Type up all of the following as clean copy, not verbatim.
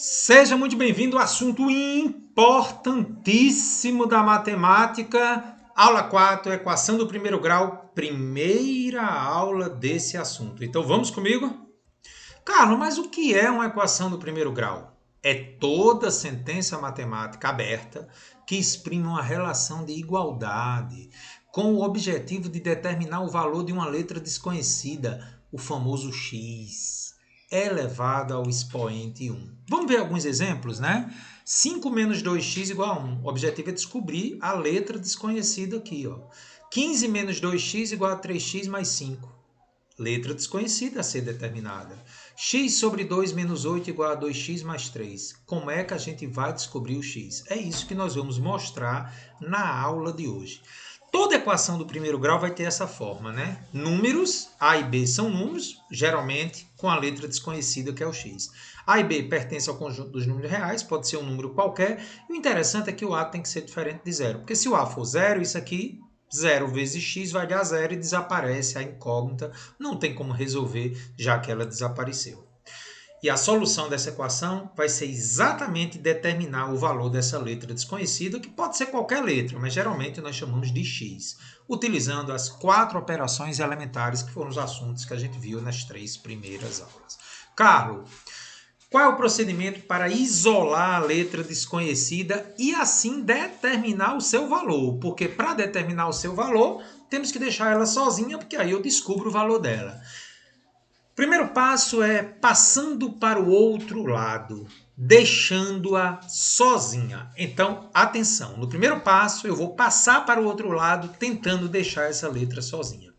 Seja muito bem-vindo ao assunto importantíssimo da matemática, aula 4, equação do primeiro grau, primeira aula desse assunto. Então vamos comigo? Carlos, mas o que é uma equação do primeiro grau? É toda sentença matemática aberta que exprime uma relação de igualdade com o objetivo de determinar o valor de uma letra desconhecida, o famoso x, elevado ao expoente 1. Vamos ver alguns exemplos, né? 5 menos 2x igual a 1. O objetivo é descobrir a letra desconhecida aqui, ó. 15 menos 2x igual a 3x mais 5. Letra desconhecida a ser determinada. X sobre 2 menos 8 igual a 2x mais 3. Como é que a gente vai descobrir o x? É isso que nós vamos mostrar na aula de hoje. Toda equação do primeiro grau vai ter essa forma, né? Números, A e B são números, geralmente com a letra desconhecida que é o x. A e B pertence ao conjunto dos números reais, pode ser um número qualquer. E o interessante é que o A tem que ser diferente de zero, porque se o A for zero, isso aqui 0 vezes x vai dar zero e desaparece a incógnita. Não tem como resolver, já que ela desapareceu. E a solução dessa equação vai ser exatamente determinar o valor dessa letra desconhecida, que pode ser qualquer letra, mas geralmente nós chamamos de x, utilizando as 4 operações elementares que foram os assuntos que a gente viu nas 3 primeiras aulas. Carlos, qual é o procedimento para isolar a letra desconhecida e assim determinar o seu valor? Porque para determinar o seu valor, temos que deixar ela sozinha, porque aí eu descubro o valor dela. Primeiro passo é passando para o outro lado, deixando-a sozinha. Então, atenção, no primeiro passo eu vou passar para o outro lado, tentando deixar essa letra sozinha.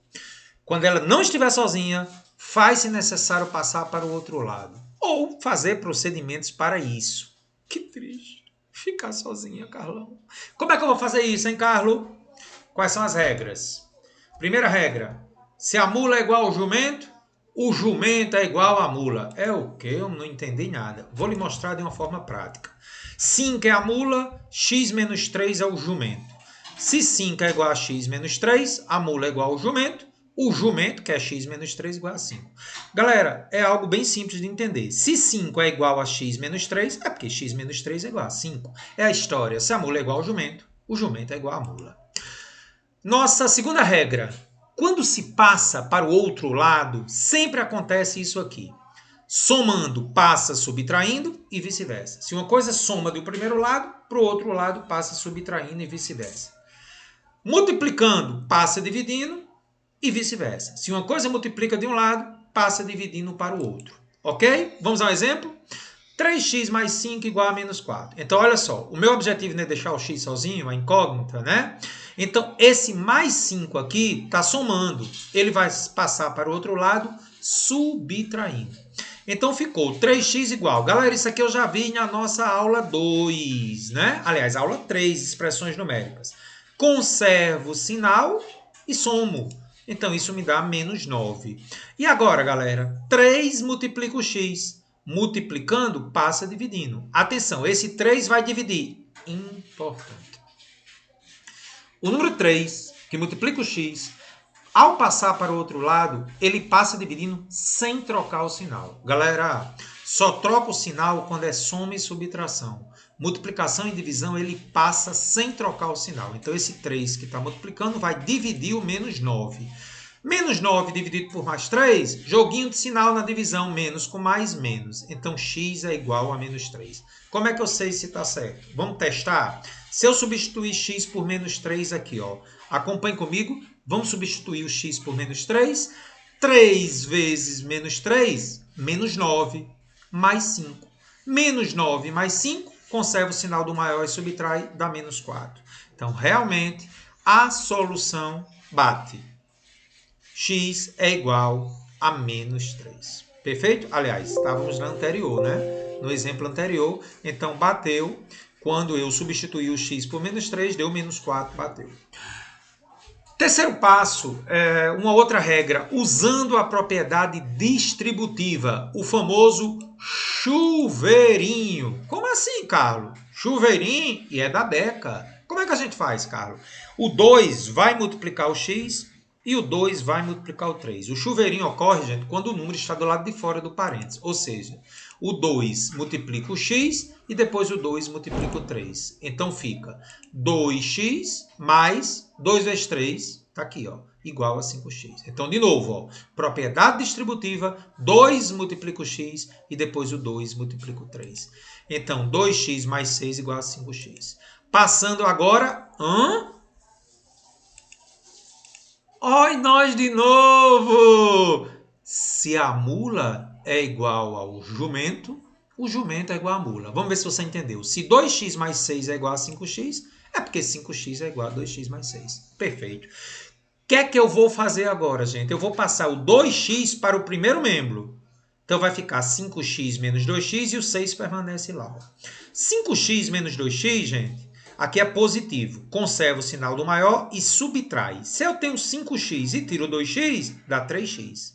Quando ela não estiver sozinha, faz-se necessário passar para o outro lado. Ou fazer procedimentos para isso. Que triste. Ficar sozinha, Carlão. Como é que eu vou fazer isso, hein, Carlos? Quais são as regras? Primeira regra. Se a mula é igual ao jumento, o jumento é igual à mula. É o quê? Eu não entendi nada. Vou lhe mostrar de uma forma prática. 5 é a mula, x menos 3 é o jumento. Se 5 é igual a x menos 3, a mula é igual ao jumento. O jumento, que é x menos 3, igual a 5. Galera, é algo bem simples de entender. Se 5 é igual a x menos 3, é porque x menos 3 é igual a 5. É a história. Se a mula é igual ao jumento, o jumento é igual à mula. Nossa segunda regra. Quando se passa para o outro lado, sempre acontece isso aqui. Somando, passa subtraindo e vice-versa. Se uma coisa soma do primeiro lado, para o outro lado passa subtraindo e vice-versa. Multiplicando, passa dividindo e vice-versa. Se uma coisa multiplica de um lado, passa dividindo para o outro. Ok? Vamos ao exemplo? 3x mais 5 igual a menos 4. Então, olha só. O meu objetivo não é deixar o x sozinho, a incógnita, né? Então, esse mais 5 aqui está somando. Ele vai passar para o outro lado, subtraindo. Então, ficou 3x igual. Galera, isso aqui eu já vi na nossa aula 2, né? Aliás, aula 3, expressões numéricas. Conservo o sinal e somo. Então, isso me dá menos 9. E agora, galera, 3 multiplica o x. Multiplicando, passa dividindo. Atenção, esse 3 vai dividir. Importante. O número 3, que multiplica o x, ao passar para o outro lado, ele passa dividindo sem trocar o sinal. Galera, só troca o sinal quando é soma e subtração. Multiplicação e divisão, ele passa sem trocar o sinal. Então, esse 3 que está multiplicando vai dividir o menos 9. Menos 9 dividido por mais 3, joguinho de sinal na divisão, menos com mais, menos. Então, x é igual a menos 3. Como é que eu sei se está certo? Vamos testar? Se eu substituir x por menos 3 aqui, ó, acompanhe comigo. Vamos substituir o x por menos 3. 3 vezes menos 3, menos 9, mais 5. Menos 9 mais 5, conserva o sinal do maior e subtrai, dá menos 4. Então, realmente, a solução bate. X é igual a menos 3. Perfeito? Aliás, estávamos no anterior, né? No exemplo anterior. Então, bateu. Quando eu substituí o x por menos 3, deu menos 4, bateu. Terceiro passo, uma outra regra, usando a propriedade distributiva, o famoso chuveirinho. Como assim, Carlos? Chuveirinho e é da Deca. Como é que a gente faz, Carlos? O 2 vai multiplicar o x e o 2 vai multiplicar o 3. O chuveirinho ocorre, gente, quando o número está do lado de fora do parênteses. Ou seja, O 2 multiplica o x e depois o 2 multiplica o 3. Então fica 2x mais 2 vezes 3, está aqui, ó, igual a 5x. Então, de novo, ó, propriedade distributiva, 2 multiplica o x e depois o 2 multiplica o 3. Então, 2x mais 6 igual a 5x. Passando agora... Oi, nós de novo! Se a mula é igual ao jumento, o jumento é igual à mula. Vamos ver se você entendeu. Se 2x mais 6 é igual a 5x, é porque 5x é igual a 2x mais 6. Perfeito. O que é que eu vou fazer agora, gente? Eu vou passar o 2x para o primeiro membro. Então, vai ficar 5x menos 2x e o 6 permanece lá. 5x menos 2x, gente, aqui é positivo. Conserva o sinal do maior e subtrai. Se eu tenho 5x e tiro 2x, dá 3x.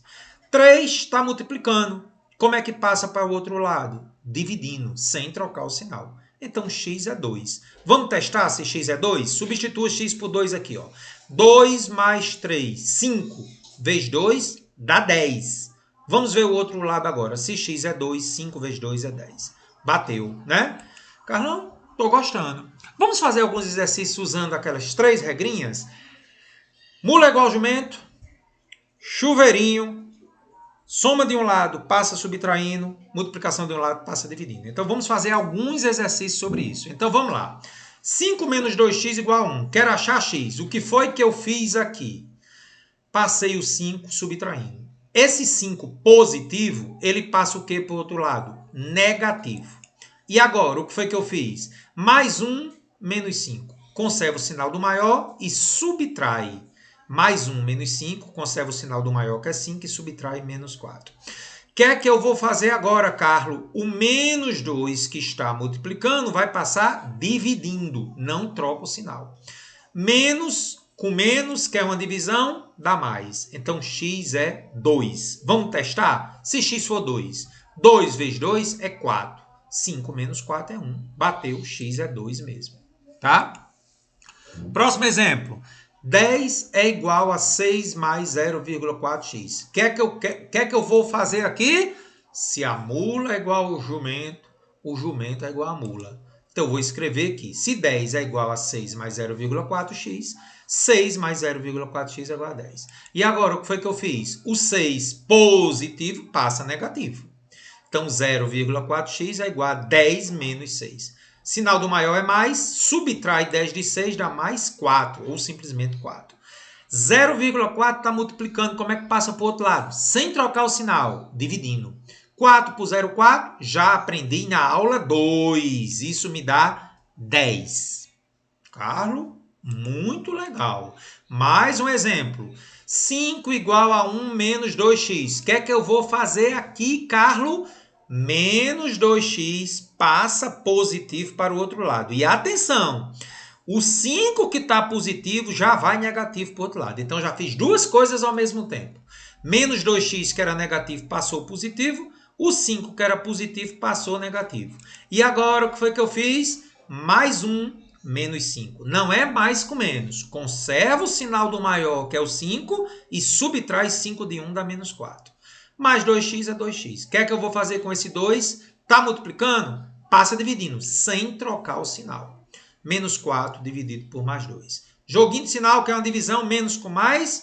3 está multiplicando. Como é que passa para o outro lado? Dividindo, sem trocar o sinal. Então, x é 2. Vamos testar se x é 2? Substitua x por 2 aqui, ó. 2 mais 3, 5 vezes 2 dá 10. Vamos ver o outro lado agora. Se x é 2, 5 vezes 2 é 10. Bateu, né? Carlão, tô gostando. Vamos fazer alguns exercícios usando aquelas 3 regrinhas? Mula igual jumento, chuveirinho, soma de um lado, passa subtraindo, multiplicação de um lado, passa dividindo. Então, vamos fazer alguns exercícios sobre isso. Então, vamos lá. 5 menos 2x igual a 1. Quero achar x. O que foi que eu fiz aqui? Passei o 5 subtraindo. Esse 5 positivo, ele passa o que para o outro lado? Negativo. E agora, o que foi que eu fiz? Mais 1 menos 5. Conserva o sinal do maior e subtrai. Mais 1 menos 5, conserva o sinal do maior, que é 5, e subtrai menos 4. O que é que eu vou fazer agora, Carlos? O menos 2 que está multiplicando vai passar dividindo, não troca o sinal. Menos com menos, que é uma divisão, dá mais. Então, x é 2. Vamos testar? Se x for 2, 2 vezes 2 é 4. 5 menos 4 é 1. Bateu, x é 2 mesmo. Tá? Próximo exemplo. 10 é igual a 6 mais 0,4x. O que é que eu vou fazer aqui? Se a mula é igual ao jumento, o jumento é igual à mula. Então, eu vou escrever aqui. Se 10 é igual a 6 mais 0,4x, 6 mais 0,4x é igual a 10. E agora, o que foi que eu fiz? O 6 positivo passa negativo. Então, 0,4x é igual a 10 menos 6. Sinal do maior é mais, subtrai 10 de 6, dá mais 4, ou simplesmente 4. 0,4 está multiplicando, como é que passa para o outro lado? Sem trocar o sinal, dividindo. 4 por 0,4, já aprendi na aula 2. Isso me dá 10. Carlos, muito legal. Mais um exemplo. 5 igual a 1 menos 2x. O que é que eu vou fazer aqui, Carlos? Menos 2x passa positivo para o outro lado. E atenção, o 5 que está positivo já vai negativo para o outro lado. Então, já fiz duas coisas ao mesmo tempo. Menos 2x, que era negativo, passou positivo. O 5, que era positivo, passou negativo. E agora, o que foi que eu fiz? Mais 1 menos 5. Não é mais com menos. Conserva o sinal do maior, que é o 5, e subtrai 5 de 1, dá menos 4. Mais 2x é 2x. O que é que eu vou fazer com esse 2? Está multiplicando? Passa dividindo, sem trocar o sinal. Menos 4 dividido por mais 2. Joguinho de sinal, que é uma divisão, menos com mais,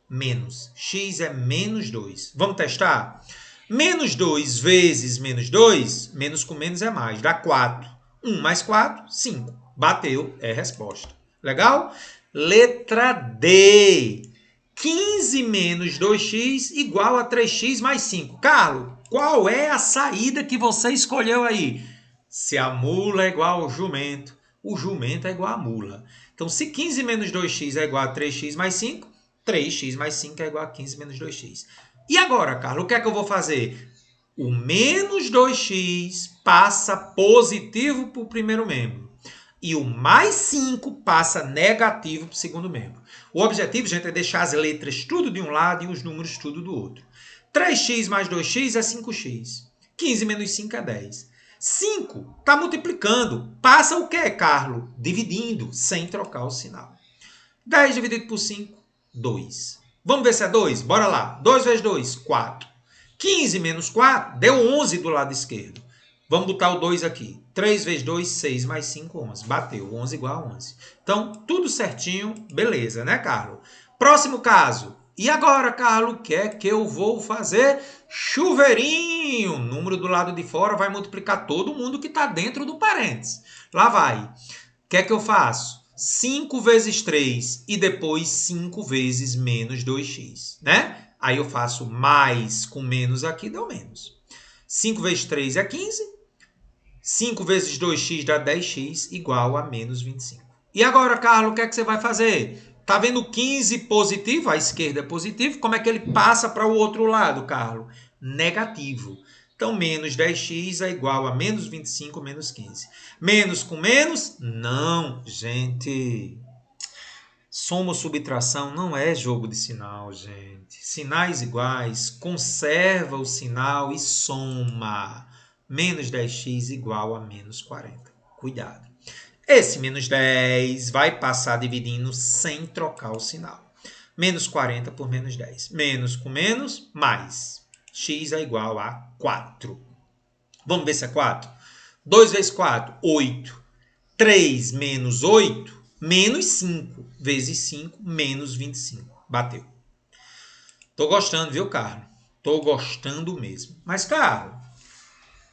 menos. X é menos 2. Vamos testar? Menos 2 vezes menos 2, menos com menos é mais, dá 4. 1 mais 4, 5. Bateu, é a resposta. Legal? Letra D. 15 menos 2x igual a 3x mais 5. Carlos, qual é a saída que você escolheu aí? Se a mula é igual ao jumento, o jumento é igual à mula. Então, se 15 menos 2x é igual a 3x mais 5, 3x mais 5 é igual a 15 menos 2x. E agora, Carlos, o que é que eu vou fazer? O menos 2x passa positivo para o primeiro membro. E o mais 5 passa negativo para o segundo membro. O objetivo, gente, é deixar as letras tudo de um lado e os números tudo do outro. 3x mais 2x é 5x. 15 menos 5 é 10. 5 está multiplicando. Passa o quê, Carlos? Dividindo, sem trocar o sinal. 10 dividido por 5, 2. Vamos ver se é 2? Bora lá. 2 vezes 2, 4. 15 menos 4 deu 11 do lado esquerdo. Vamos botar o 2 aqui. 3 vezes 2, 6 mais 5, 11. Bateu. 11 igual a 11. Então, tudo certinho. Beleza, né, Carlos? Próximo caso. E agora, Carlos, o que é que eu vou fazer? Chuveirinho. O número do lado de fora vai multiplicar todo mundo que está dentro do parênteses. Lá vai. O que é que eu faço? 5 vezes 3 e depois 5 vezes menos 2x, né? Aí eu faço mais com menos aqui, deu menos. 5 vezes 3 é 15. 5 vezes 2x dá 10x igual a menos 25. E agora, Carlos, o que é que você vai fazer? Tá vendo 15 positivo? A esquerda é positivo. Como é que ele passa para o outro lado, Carlos? Negativo. Então, menos 10x é igual a menos 25 menos 15. Menos com menos? Não, gente. Soma ou subtração não é jogo de sinal, gente. Sinais iguais, conserva o sinal e soma. Menos 10x igual a menos 40. Cuidado. Esse menos 10 vai passar dividindo sem trocar o sinal. Menos 40 por menos 10. Menos com menos, mais. X é igual a 4. Vamos ver se é 4? 2 vezes 4, 8. 3 menos 8, menos 5. Vezes 5, menos 25. Bateu. Tô gostando, viu, Carlos? Tô gostando mesmo. Mas, Carlos,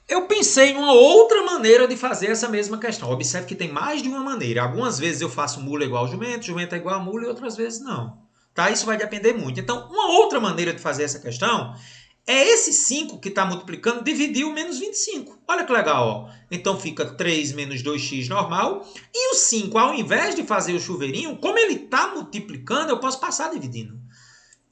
eu pensei em uma outra maneira de fazer essa mesma questão. Observe que tem mais de uma maneira. Algumas vezes eu faço mula igual ao jumento, jumento é igual a mula e outras vezes não. Tá? Isso vai depender muito. Então, uma outra maneira de fazer essa questão é esse 5 que está multiplicando dividir o menos 25. Olha que legal. Ó. Então, fica 3 menos 2x normal. E o 5, ao invés de fazer o chuveirinho, como ele está multiplicando, eu posso passar dividindo.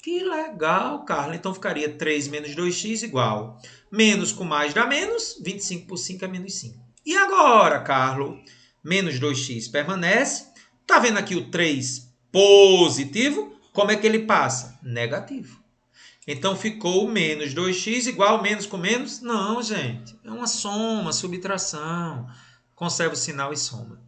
Que legal, Carlos. Então, ficaria 3 menos 2x igual. Menos com mais dá menos. 25 por 5 é menos 5. E agora, Carlos? Menos 2x permanece. Está vendo aqui o 3 positivo? Como é que ele passa? Negativo. Então, ficou menos 2x igual menos com menos? Não, gente. É uma soma, subtração. Conserva o sinal e soma.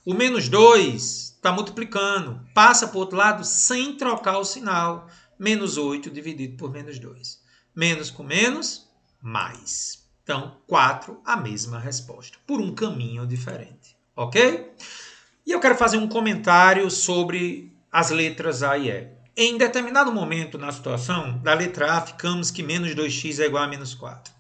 O menos 2 está multiplicando. Passa para o outro lado sem trocar o sinal. Menos 8 dividido por menos 2. Menos com menos, mais. Então, 4, a mesma resposta. Por um caminho diferente. Ok? E eu quero fazer um comentário sobre as letras A e E. Em determinado momento na situação, da letra A, ficamos que menos 2x é igual a menos 4.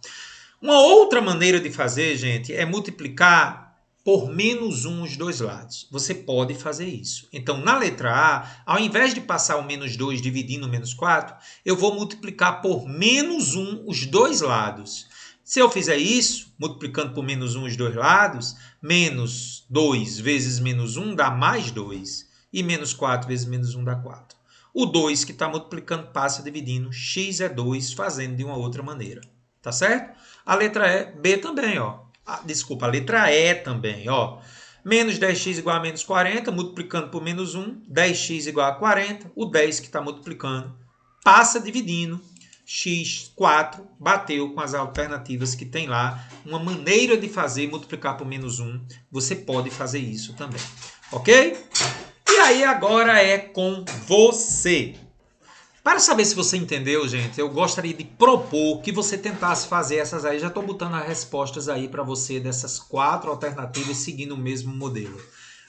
Uma outra maneira de fazer, gente, é multiplicar por menos 1 os dois lados. Você pode fazer isso. Então, na letra A, ao invés de passar o menos 2 dividindo o menos 4, eu vou multiplicar por menos 1 os dois lados. Se eu fizer isso, multiplicando por menos 1 os dois lados, menos 2 vezes menos 1 dá mais 2. E menos 4 vezes menos 1 dá 4. O 2 que está multiplicando passa dividindo. X é 2, fazendo de uma outra maneira. Tá certo? A letra E, B também, ó. Desculpa, a letra E também, ó. Menos 10x igual a menos 40, multiplicando por menos 1. 10x igual a 40. O 10 que está multiplicando passa dividindo. X, 4, bateu com as alternativas que tem lá. Uma maneira de fazer multiplicar por menos 1. Você pode fazer isso também. Ok? E aí agora é com você. Para saber se você entendeu, gente, eu gostaria de propor que você tentasse fazer essas aí. Já estou botando as respostas aí para você dessas 4 alternativas seguindo o mesmo modelo.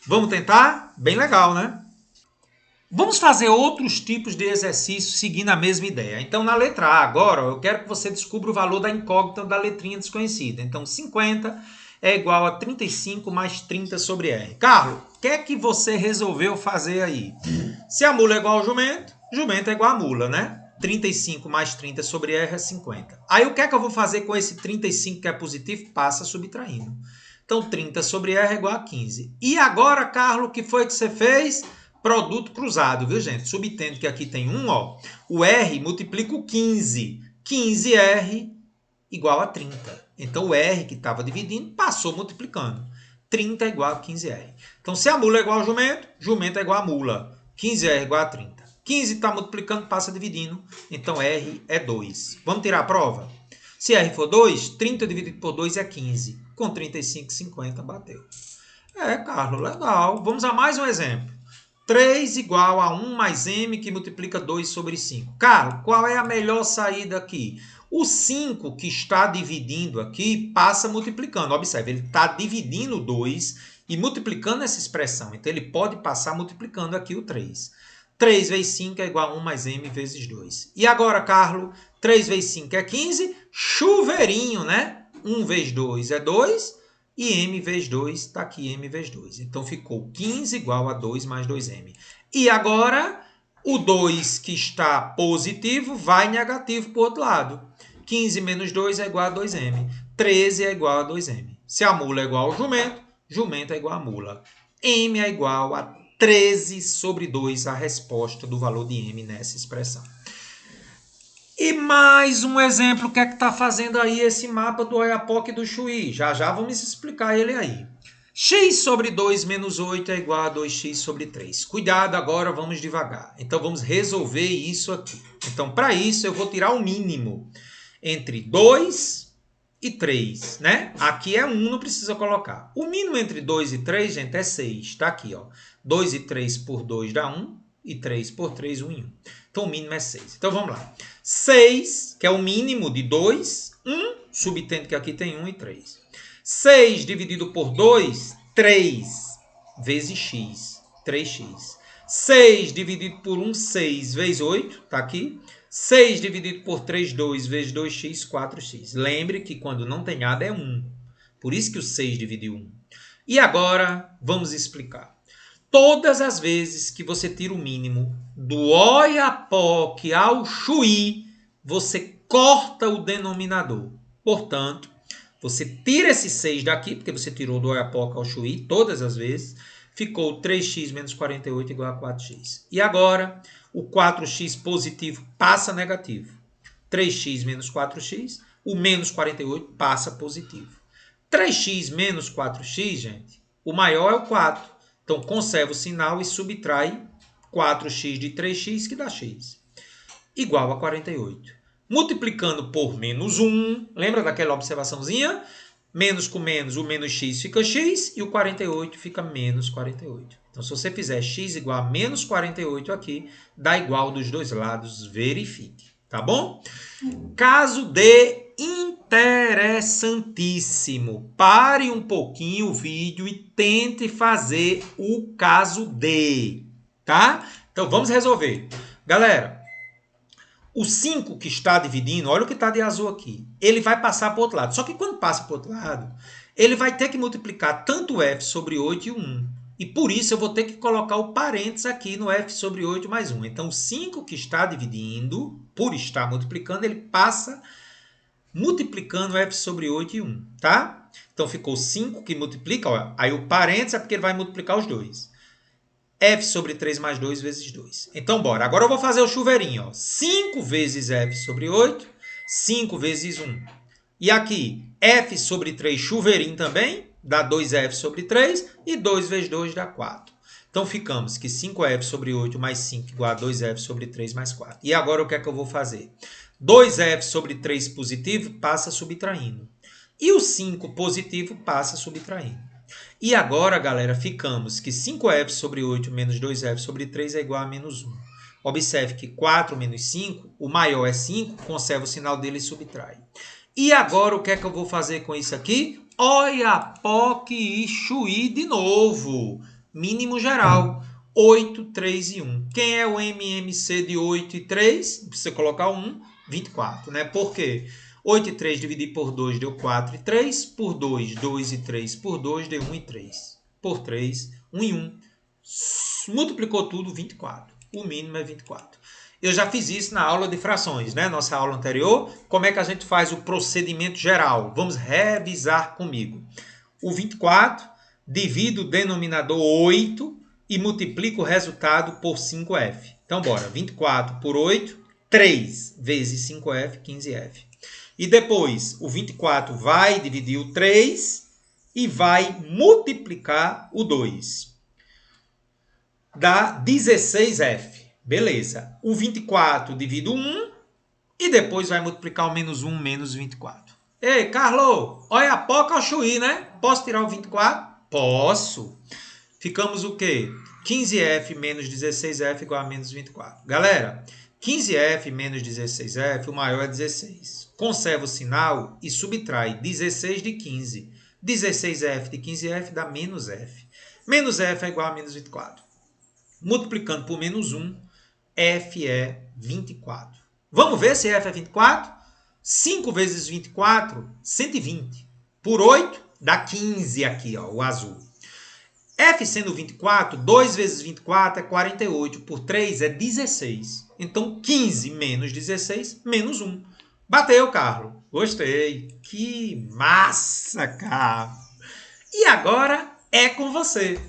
Vamos tentar? Bem legal, né? Vamos fazer outros tipos de exercícios seguindo a mesma ideia. Então, na letra A agora, eu quero que você descubra o valor da incógnita da letrinha desconhecida. Então, 50 é igual a 35 mais 30 sobre R. Carlos, o que é que você resolveu fazer aí? Se a mula é igual ao jumento, jumento é igual a mula, né? 35 mais 30 sobre R é 50. Aí, o que é que eu vou fazer com esse 35 que é positivo? Passa subtraindo. Então, 30 sobre R é igual a 15. E agora, Carlos, o que foi que você fez? Produto cruzado, viu, gente? Subtendo que aqui tem 1, ó. O R multiplica o 15. 15R igual a 30. Então, o R que estava dividindo passou multiplicando. 30 é igual a 15R. Então, se a mula é igual ao jumento, jumento é igual a mula. 15R é igual a 30. 15 está multiplicando, passa dividindo. Então, R é 2. Vamos tirar a prova? Se R for 2, 30 dividido por 2 é 15. Com 35, 50, bateu. É, Carlos, legal. Vamos a mais um exemplo. 3 igual a 1 mais m que multiplica 2 sobre 5. Carlos, qual é a melhor saída aqui? O 5 que está dividindo aqui passa multiplicando. Observe, ele está dividindo 2 e multiplicando essa expressão. Então, ele pode passar multiplicando aqui o 3. 3 vezes 5 é igual a 1 mais m vezes 2. E agora, Carlos, 3 vezes 5 é 15. Chuveirinho, né? 1 vezes 2 é 2. E m vezes 2 está aqui, m vezes 2. Então, ficou 15 igual a 2 mais 2m. E agora, o 2 que está positivo vai negativo para o outro lado. 15 menos 2 é igual a 2m. 13 é igual a 2m. Se a mula é igual ao jumento, jumento é igual a mula. M é igual a 13 sobre 2, a resposta do valor de m nessa expressão. E mais um exemplo, o que é que está fazendo aí esse mapa do Oiapoque e do Chuí? Já já vamos explicar ele aí. X sobre 2 menos 8 é igual a 2x sobre 3. Cuidado, agora vamos devagar. Então, vamos resolver isso aqui. Então, para isso, eu vou tirar o mínimo entre 2 e 3, né? Aqui é 1, não precisa colocar. O mínimo entre 2 e 3, gente, é 6. Está aqui, ó. 2 e 3 por 2 dá 1. E 3 por 3, 1 e 1. Então, o mínimo é 6. Então, vamos lá. 6, que é o mínimo de 2. 1, subtendo que aqui tem 1 e 3. 6 dividido por 2, 3 vezes x, 3x. 6 dividido por 1, 6 vezes 8, está aqui. 6 dividido por 3, 2 vezes 2x, 4x. Lembre que quando não tem nada é 1. Por isso que o 6 dividiu 1. E agora, vamos explicar. Todas as vezes que você tira o mínimo do Oiapoque ao Chuí, você corta o denominador. Portanto, você tira esse 6 daqui, porque você tirou do Oiapoque ao Chuí todas as vezes. Ficou 3x menos 48 igual a 4x. E agora, o 4x positivo passa negativo. 3x menos 4x, o menos 48 passa positivo. 3x menos 4x, gente, o maior é o 4. Então, conserva o sinal e subtrai 4x de 3x, que dá x. Igual a 48. Multiplicando por menos 1, lembra daquela observaçãozinha? Menos com menos, o menos x fica x e o 48 fica menos 48. Então, se você fizer x igual a menos 48 aqui, dá igual dos dois lados, verifique. Tá bom? Caso D interessantíssimo. Pare um pouquinho o vídeo e tente fazer o caso D, tá? Então, vamos resolver. Galera, o 5 que está dividindo, olha o que está de azul aqui, ele vai passar para o outro lado. Só que quando passa para o outro lado, ele vai ter que multiplicar tanto f sobre 8 e o 1. E por isso eu vou ter que colocar o parênteses aqui no f sobre 8 mais 1. Então, o 5 que está dividindo, por estar multiplicando, ele passa multiplicando f sobre 8 e 1, tá? Então, ficou 5 que multiplica, ó, aí o parênteses é porque ele vai multiplicar os dois. F sobre 3 mais 2 vezes 2. Então, bora. Agora eu vou fazer o chuveirinho, ó. 5 vezes f sobre 8, 5 vezes 1. E aqui, f sobre 3 chuveirinho também, dá 2f sobre 3, e 2 vezes 2 dá 4. Então, ficamos que 5f sobre 8 mais 5 igual a 2f sobre 3 mais 4. E agora, o que é que eu vou fazer? 2f sobre 3 positivo passa subtraindo. E o 5 positivo passa subtraindo. E agora, galera, ficamos que 5f sobre 8 menos 2f sobre 3 é igual a menos 1. Observe que 4 menos 5, o maior é 5, conserva o sinal dele e subtrai. E agora, o que é que eu vou fazer com isso aqui? Oiapoque e Chuí de novo. Mínimo geral. 8, 3 e 1. Quem é o MMC de 8 e 3? Precisa colocar 1, 24, né? Por quê? 8 e 3 dividido por 2 deu 4 e 3. Por 2, 2 e 3 por 2 deu 1 e 3. Por 3, 1 e 1. Multiplicou tudo, 24. O mínimo é 24. Eu já fiz isso na aula de frações, né? Nossa aula anterior. Como é que a gente faz o procedimento geral? Vamos revisar comigo. O 24, divido o denominador 8 e multiplico o resultado por 5f. Então, bora. 24 por 8, 3 vezes 5f, 15f. E depois, o 24 vai dividir o 3 e vai multiplicar o 2. Dá 16f. Beleza. O 24 divide o 1 e depois vai multiplicar o menos 1 menos 24. Ei, Carlos, Oiapoque ou Chuí, né? Posso tirar o 24? Posso. Ficamos o quê? 15f menos 16f igual a menos 24. Galera, 15F menos 16F, o maior é 16. Conserva o sinal e subtrai 16 de 15. 16F de 15F dá menos F. Menos F é igual a menos 24. Multiplicando por menos 1, F é 24. Vamos ver se F é 24? 5 vezes 24, 120. Por 8, dá 15 aqui, ó, o azul. F sendo 24, 2 vezes 24 é 48. Por 3 é 16. Então, 15 menos 16, menos 1. Bateu, Carlos. Gostei. Que massa, Carlos. E agora é com você.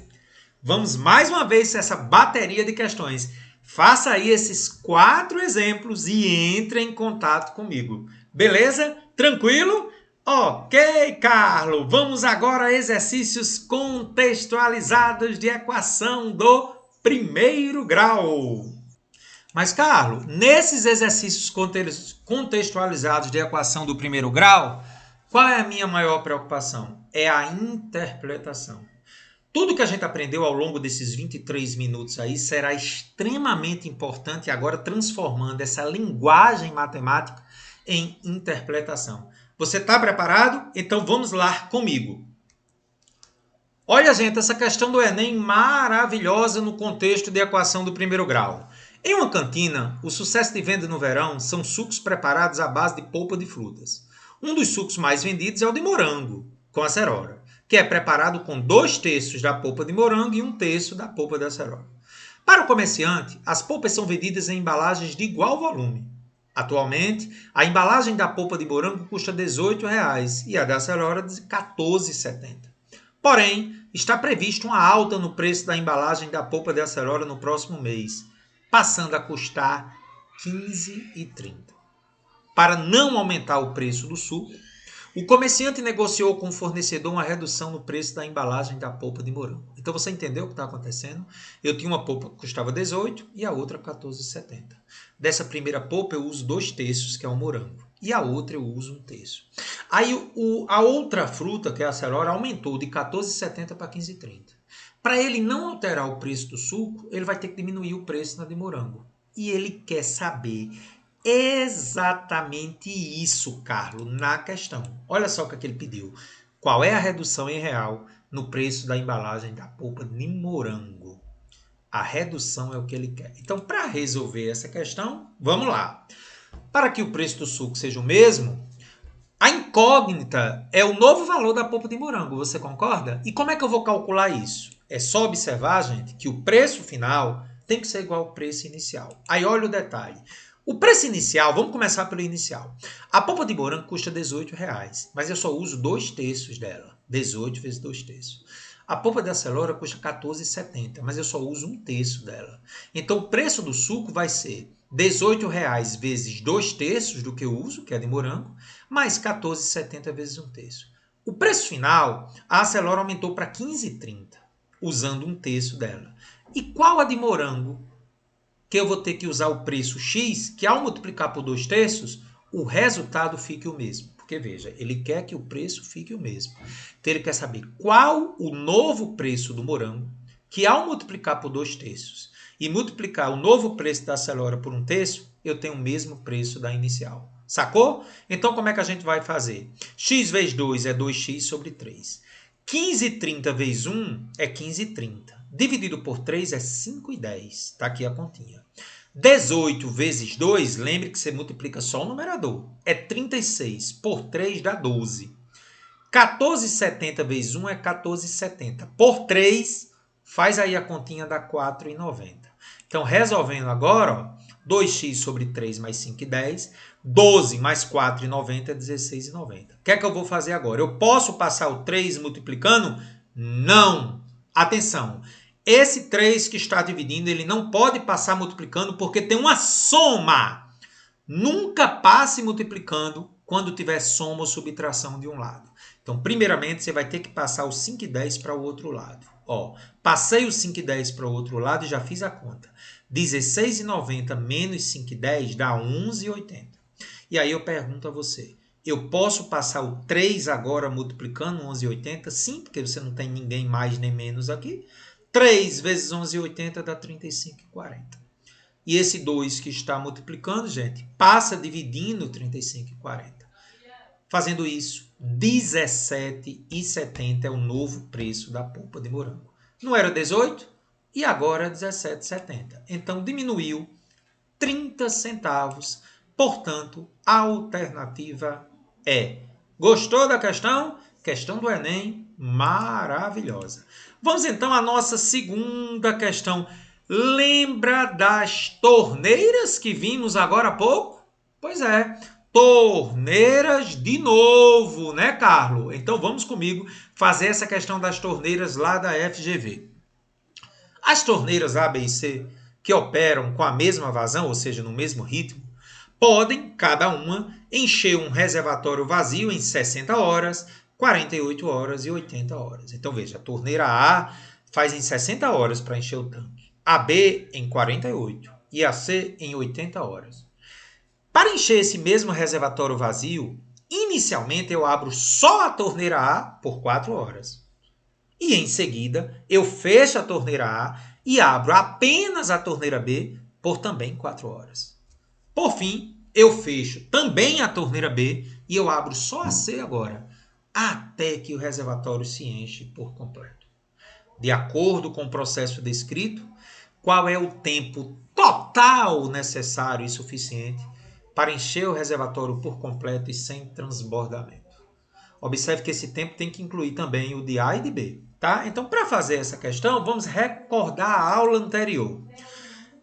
Vamos mais uma vez essa bateria de questões. Faça aí esses 4 exemplos e entre em contato comigo. Beleza? Tranquilo? Ok, Carlos. Vamos agora a exercícios contextualizados de equação do primeiro grau. Mas, Carlos, nesses exercícios contextualizados de equação do primeiro grau, qual é a minha maior preocupação? É a interpretação. Tudo que a gente aprendeu ao longo desses 23 minutos aí será extremamente importante agora transformando essa linguagem matemática em interpretação. Você está preparado? Então vamos lá comigo. Olha, gente, essa questão do Enem maravilhosa no contexto de equação do primeiro grau. Em uma cantina, o sucesso de venda no verão são sucos preparados à base de polpa de frutas. Um dos sucos mais vendidos é o de morango, com acerora, que é preparado com 2/3 da polpa de morango e 1/3 da polpa de acerora. Para o comerciante, as polpas são vendidas em embalagens de igual volume. Atualmente, a embalagem da polpa de morango custa R$ 18,00 e a da acerora de R$ 14,70. Porém, está previsto uma alta no preço da embalagem da polpa de acerora no próximo mês, passando a custar R$ 15,30. Para não aumentar o preço do suco, o comerciante negociou com o fornecedor uma redução no preço da embalagem da polpa de morango. Então você entendeu o que está acontecendo? Eu tinha uma polpa que custava 18 e a outra 14,70. Dessa primeira polpa eu uso 2/3, que é o morango. E a outra eu uso 1/3. Aí a outra fruta, que é a acerora, aumentou de 14,70 para 15,30. Para ele não alterar o preço do suco, ele vai ter que diminuir o preço na de morango. E ele quer saber exatamente isso, Carlos, na questão. Olha só o que ele pediu. Qual é a redução em real no preço da embalagem da polpa de morango? A redução é o que ele quer. Então, para resolver essa questão, vamos lá. Para que o preço do suco seja o mesmo, a incógnita é o novo valor da polpa de morango. Você concorda? E como é que eu vou calcular isso? É só observar, gente, que o preço final tem que ser igual ao preço inicial. Aí olha o detalhe. O preço inicial, vamos começar pelo inicial. A polpa de morango custa R$ 18,00, mas eu só uso 2/3 dela. 18 vezes 2/3. A polpa de acelora custa R$ 14,70, mas eu só uso 1/3 dela. Então o preço do suco vai ser R$ 18,00 vezes 2/3 do que eu uso, que é de morango, mais R$ 14,70 vezes 1/3. O preço final, a acelora aumentou para R$ 15,30, usando 1/3 dela. E qual a de morango? Que eu vou ter que usar o preço X, que ao multiplicar por 2/3, o resultado fique o mesmo. Porque, veja, ele quer que o preço fique o mesmo. Então, ele quer saber qual o novo preço do morango, que ao multiplicar por 2/3 e multiplicar o novo preço da acelora por 1/3, eu tenho o mesmo preço da inicial. Sacou? Então, como é que a gente vai fazer? X vezes 2 é 2x sobre 3. 15,30 vezes 1 é 15,30. Dividido por 3 é 5,10. Está aqui a continha. 18 vezes 2, lembre que você multiplica só o numerador. É 36. Por 3 dá 12. 14,70 vezes 1 é 14,70. Por 3, faz aí a continha, dá 4,90. Então, resolvendo agora, ó, 2x sobre 3 mais 5,10. 12 mais 4,90 é 16,90. O que é que eu vou fazer agora? Eu posso passar o 3 multiplicando? Não! Atenção! Esse 3 que está dividindo, ele não pode passar multiplicando porque tem uma soma. Nunca passe multiplicando quando tiver soma ou subtração de um lado. Então, primeiramente, você vai ter que passar o 5,10 para o outro lado. Ó, passei o 5,10 para o outro lado e já fiz a conta. 16,90 menos 5,10 dá 11,80. E aí eu pergunto a você, eu posso passar o 3 agora multiplicando 11,80? Sim, porque você não tem ninguém mais nem menos aqui. 3 vezes 11,80 dá 35,40. E esse 2 que está multiplicando, gente, passa dividindo 35 e 40. Fazendo isso, R$17,70 é o novo preço da polpa de morango. Não era 18 e agora é R$17,70. Então diminuiu 30 centavos. Portanto, a alternativa é. Gostou da questão? Questão do Enem, maravilhosa. Vamos então à nossa segunda questão. Lembra das torneiras que vimos agora há pouco? Pois é, torneiras de novo, né, Carlos? Então vamos comigo fazer essa questão das torneiras lá da FGV. As torneiras A, B e C, que operam com a mesma vazão, ou seja, no mesmo ritmo, podem, cada uma, encher um reservatório vazio em 60 horas, 48 horas e 80 horas. Então veja, a torneira A faz em 60 horas para encher o tanque, a B em 48 e a C em 80 horas. Para encher esse mesmo reservatório vazio, inicialmente eu abro só a torneira A por 4 horas. E em seguida eu fecho a torneira A e abro apenas a torneira B por também 4 horas. Por fim, eu fecho também a torneira B e eu abro só a C agora, até que o reservatório se enche por completo. De acordo com o processo descrito, qual é o tempo total necessário e suficiente para encher o reservatório por completo e sem transbordamento? Observe que esse tempo tem que incluir também o de A e de B. Tá? Então, para fazer essa questão, vamos recordar a aula anterior.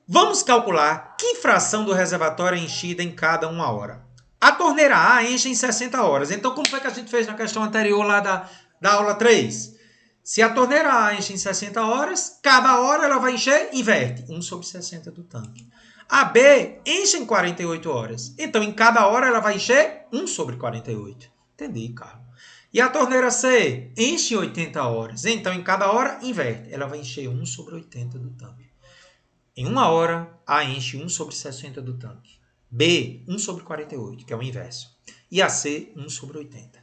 Vamos calcular que fração do reservatório é enchida em cada uma hora. A torneira A enche em 60 horas. Então, como foi que a gente fez na questão anterior lá da aula 3? Se a torneira A enche em 60 horas, cada hora ela vai encher, inverte, 1 sobre 60 do tanque. A B enche em 48 horas. Então, em cada hora ela vai encher 1 sobre 48. Entendi, Carlos. E a torneira C enche em 80 horas. Então, em cada hora, inverte. Ela vai encher 1 sobre 80 do tanque. Em uma hora, A enche 1 sobre 60 do tanque. B, 1 sobre 48, que é o inverso. E a C, 1 sobre 80.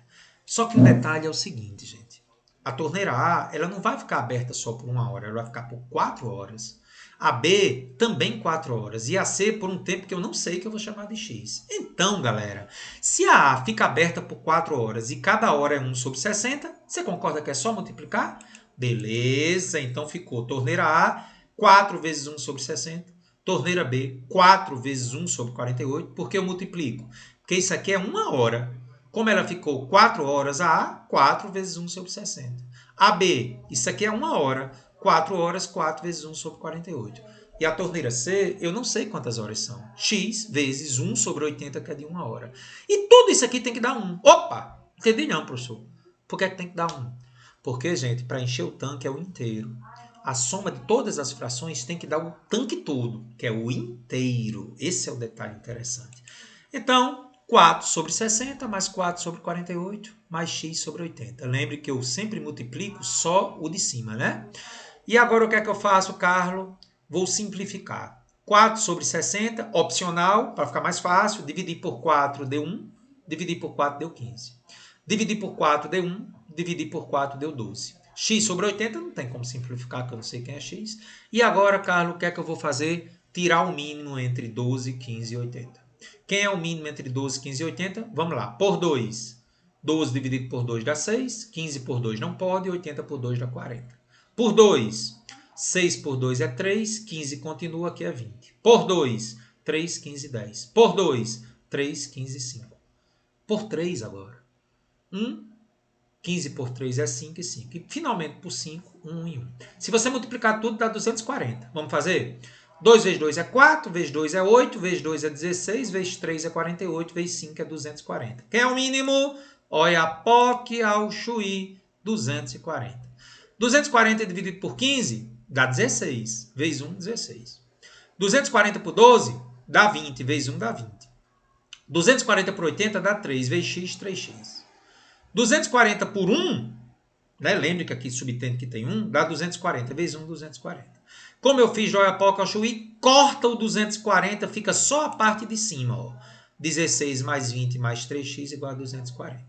Só que o detalhe é o seguinte, gente. A torneira A ela não vai ficar aberta só por uma hora. Ela vai ficar por 4 horas. A B também 4 horas. E a C por um tempo que eu não sei, que eu vou chamar de X. Então, galera, se a A fica aberta por 4 horas e cada hora é 1 sobre 60, você concorda que é só multiplicar? Beleza, então ficou torneira A, 4 vezes 1 sobre 60. Torneira B, 4 vezes 1 sobre 48. Por que eu multiplico? Porque isso aqui é uma hora. Como ela ficou 4 horas, a A, 4 vezes 1 sobre 60. A B, isso aqui é uma hora. 4 horas, 4 vezes 1 sobre 48. E a torneira C, eu não sei quantas horas são. X vezes 1 sobre 80, que é de 1 hora. E tudo isso aqui tem que dar 1. Opa! Entendi não, professor. Por que tem que dar 1? Porque, gente, para encher o tanque é o inteiro. A soma de todas as frações tem que dar o tanque todo, que é o inteiro. Esse é o detalhe interessante. Então, 4 sobre 60 mais 4 sobre 48 mais x sobre 80. Lembre que eu sempre multiplico só o de cima, né? E agora o que é que eu faço, Carlos? Vou simplificar. 4 sobre 60, opcional, para ficar mais fácil. Dividir por 4 deu 1. Dividir por 4 deu 15. Dividir por 4 deu 1. Dividir por 4 deu 12. X sobre 80 não tem como simplificar, que eu não sei quem é x. E agora, Carlos, o que é que eu vou fazer? Tirar o mínimo entre 12, 15 e 80. Quem é o mínimo entre 12, 15 e 80? Vamos lá. Por 2. 12 dividido por 2 dá 6. 15 por 2 não pode. 80 por 2 dá 40. Por 2. 6 por 2 é 3. 15 continua, aqui é 20. Por 2. 3, 15, 10. Por 2. 3, 15, 5. Por 3 agora. 1. 15 por 3 é 5 e 5. E finalmente por 5, 1 e 1. Se você multiplicar tudo, dá 240. Vamos fazer? 2 vezes 2 é 4, vezes 2 é 8, vezes 2 é 16, vezes 3 é 48, vezes 5 é 240. Quem é o mínimo? Oiapoque ao Chuí, 240. 240 dividido por 15 dá 16, vezes 1, 16. 240 por 12 dá 20, vezes 1 dá 20. 240 por 80 dá 3, vezes x, 3x. 240 por 1, né? Lembre que aqui subtende que tem 1, dá 240, vezes 1, 240. Como eu fiz de Oiapoque ao Chuí, corta o 240, fica só a parte de cima. Ó. 16 mais 20 mais 3x igual a 240.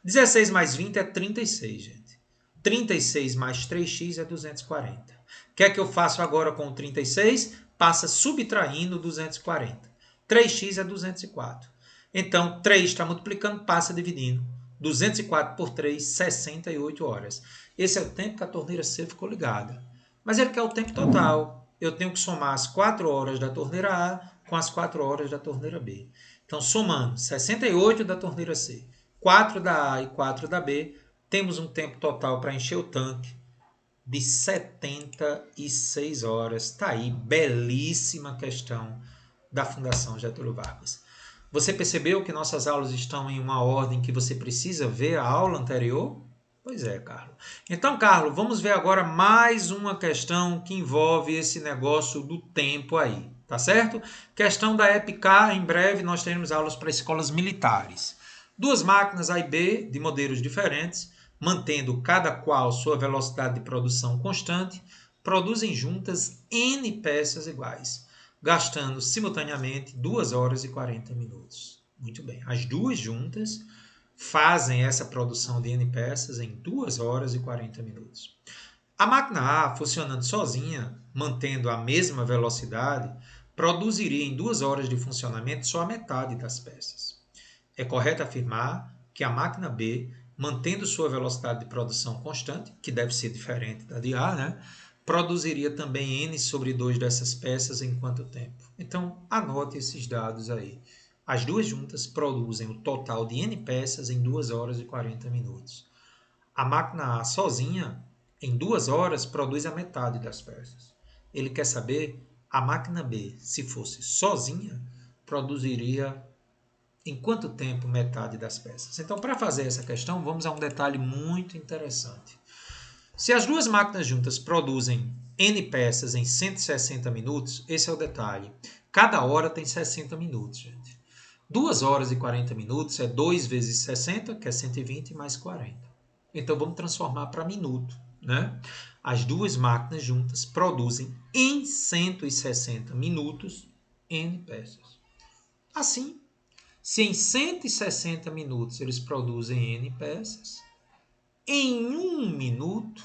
16 mais 20 é 36, gente. 36 mais 3x é 240. O que é que eu faço agora com o 36? passa subtraindo 240. 3x é 204. Então, 3 está multiplicando, passa dividindo. 204 por 3, 68 horas. Esse é o tempo que a torneira C ficou ligada. Mas ele quer o tempo total. Eu tenho que somar as 4 horas da torneira A com as 4 horas da torneira B. Então, somando 68 da torneira C, 4 da A e 4 da B, temos um tempo total para encher o tanque de 76 horas. Está aí, belíssima questão da Fundação Getúlio Vargas. Você percebeu que nossas aulas estão em uma ordem que você precisa ver a aula anterior? Pois é, Carlos. Então, Carlos, vamos ver agora mais uma questão que envolve esse negócio do tempo aí, tá certo? Questão da EPK, em breve nós teremos aulas para escolas militares. Duas máquinas A e B de modelos diferentes, mantendo cada qual sua velocidade de produção constante, produzem juntas N peças iguais, gastando simultaneamente 2 horas e 40 minutos. Muito bem, as duas juntas fazem essa produção de N peças em 2 horas e 40 minutos. A máquina A, funcionando sozinha, mantendo a mesma velocidade, produziria em 2 horas de funcionamento só a metade das peças. É correto afirmar que a máquina B, mantendo sua velocidade de produção constante, que deve ser diferente da de A, né? Produziria também N sobre 2 dessas peças em quanto tempo? Então, anote esses dados aí. As duas juntas produzem o total de N peças em 2 horas e 40 minutos. A máquina A sozinha, em 2 horas, produz a metade das peças. Ele quer saber, a máquina B, se fosse sozinha, produziria em quanto tempo metade das peças? Então, para fazer essa questão, vamos a um detalhe muito interessante. Se as duas máquinas juntas produzem N peças em 160 minutos, esse é o detalhe. Cada hora tem 60 minutos, gente. 2 horas e 40 minutos é 2 vezes 60, que é 120, mais 40. Então, vamos transformar para minuto, né? As duas máquinas juntas produzem em 160 minutos N peças. Assim, se em 160 minutos eles produzem N peças, em 1 minuto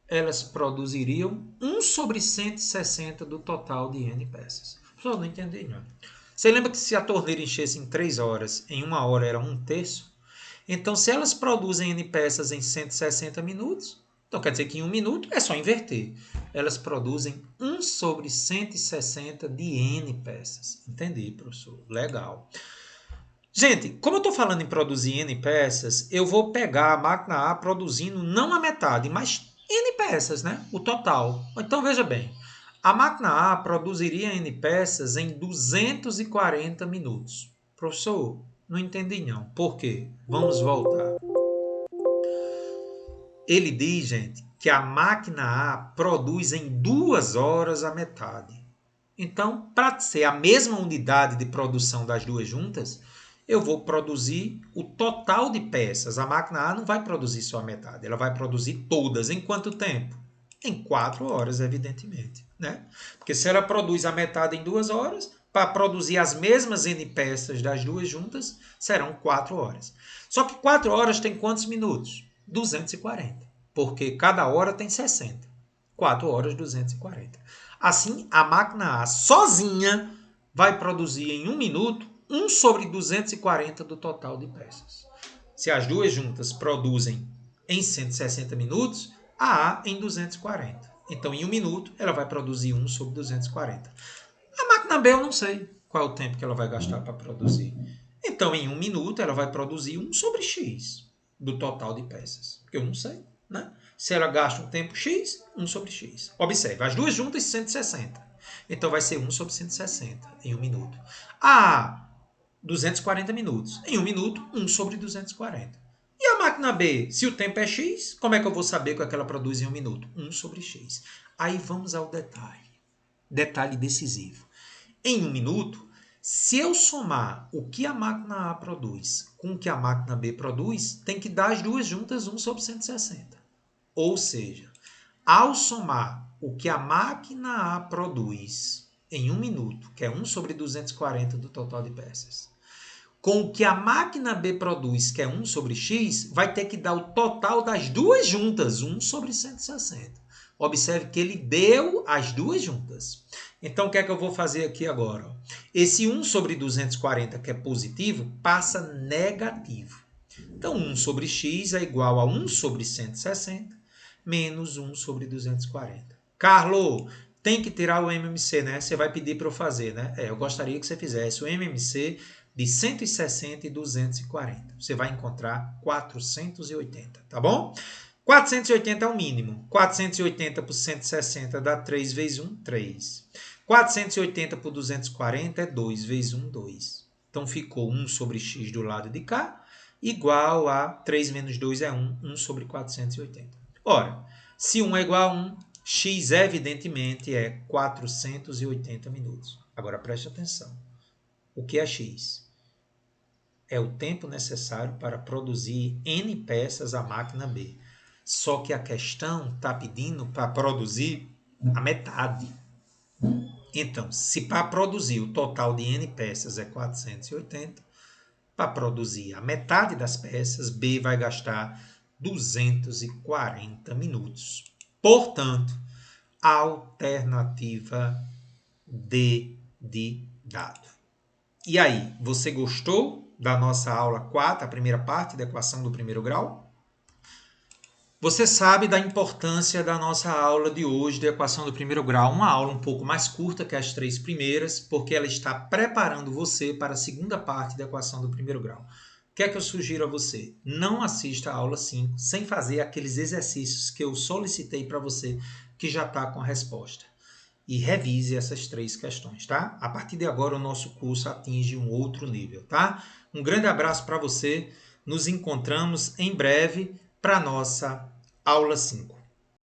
elas produziriam 1 sobre 160 do total de N peças. Só não entendi, não. Você lembra que se a torneira enchesse em 3 horas, em 1 hora era 1/3? Então, se elas produzem N peças em 160 minutos, então quer dizer que em 1 minuto é só inverter. Elas produzem 1 sobre 160 de N peças. Entendi, professor. Legal. Gente, como eu estou falando em produzir N peças, eu vou pegar a máquina A produzindo não a metade, mas N peças, né? O total. Então, veja bem. A máquina A produziria N peças em 240 minutos. Professor, não entendi não. Por quê? Vamos voltar. Ele diz, gente, que a máquina A produz em 2 horas a metade. Então, para ser a mesma unidade de produção das duas juntas, eu vou produzir o total de peças. A máquina A não vai produzir só a metade, ela vai produzir todas. Em quanto tempo? Em 4 horas, evidentemente, né? Porque se ela produz a metade em 2 horas, para produzir as mesmas N peças das duas juntas, serão 4 horas. Só que 4 horas tem quantos minutos? 240, porque cada hora tem 60. 4 horas, 240. Assim, a máquina A sozinha vai produzir em 1 minuto 1 sobre 240 do total de peças. Se as duas juntas produzem em 160 minutos, a A em 240. Então, em 1 minuto, ela vai produzir 1 sobre 240. A máquina B eu não sei qual é o tempo que ela vai gastar para produzir. Então, em 1 minuto, ela vai produzir 1 sobre X do total de peças. Eu não sei, né? Se ela gasta um tempo X, 1 sobre X. Observe, as duas juntas 160. Então, vai ser 1 sobre 160 em 1 minuto. A 240 minutos. Em 1 minuto, 1 sobre 240. E a máquina B, se o tempo é X, como é que eu vou saber o que ela produz em 1 minuto? 1 sobre X. Aí vamos ao detalhe. Detalhe decisivo. Em 1 minuto, se eu somar o que a máquina A produz com o que a máquina B produz, tem que dar as duas juntas 1 sobre 160. Ou seja, ao somar o que a máquina A produz em 1 minuto, que é 1 sobre 240 do total de peças, com o que a máquina B produz, que é 1 sobre X, vai ter que dar o total das duas juntas, 1 sobre 160. Observe que ele deu as duas juntas. Então, o que é que eu vou fazer aqui agora? Esse 1 sobre 240, que é positivo, passa negativo. Então, 1 sobre x é igual a 1 sobre 160 menos 1 sobre 240. Carlos, tem que tirar o MMC, né? Você vai pedir para eu fazer, né? Eu gostaria que você fizesse o MMC de 160 e 240. Você vai encontrar 480, tá bom? 480 é o mínimo. 480 por 160 dá 3 vezes 1, 3. 480 por 240 é 2 vezes 1, 2. Então, ficou 1 sobre x do lado de cá, igual a 3 menos 2 é 1, 1 sobre 480. Ora, se 1 é igual a 1, x evidentemente é 480 minutos. Agora, preste atenção. O que é x? É o tempo necessário para produzir N peças à máquina B. Só que a questão está pedindo para produzir a metade. Então, se para produzir o total de N peças é 480, para produzir a metade das peças, B vai gastar 240 minutos. Portanto, alternativa D de dado. E aí, você gostou da nossa aula 4, a primeira parte da equação do primeiro grau? Você sabe da importância da nossa aula de hoje de equação do primeiro grau, uma aula um pouco mais curta que as 3 primeiras, porque ela está preparando você para a segunda parte da equação do primeiro grau. O que é que eu sugiro a você? Não assista a aula 5 sem fazer aqueles exercícios que eu solicitei para você, que já está com a resposta. E revise essas 3 questões, tá? A partir de agora o nosso curso atinge um outro nível, tá? Um grande abraço para você, nos encontramos em breve para a nossa aula 5.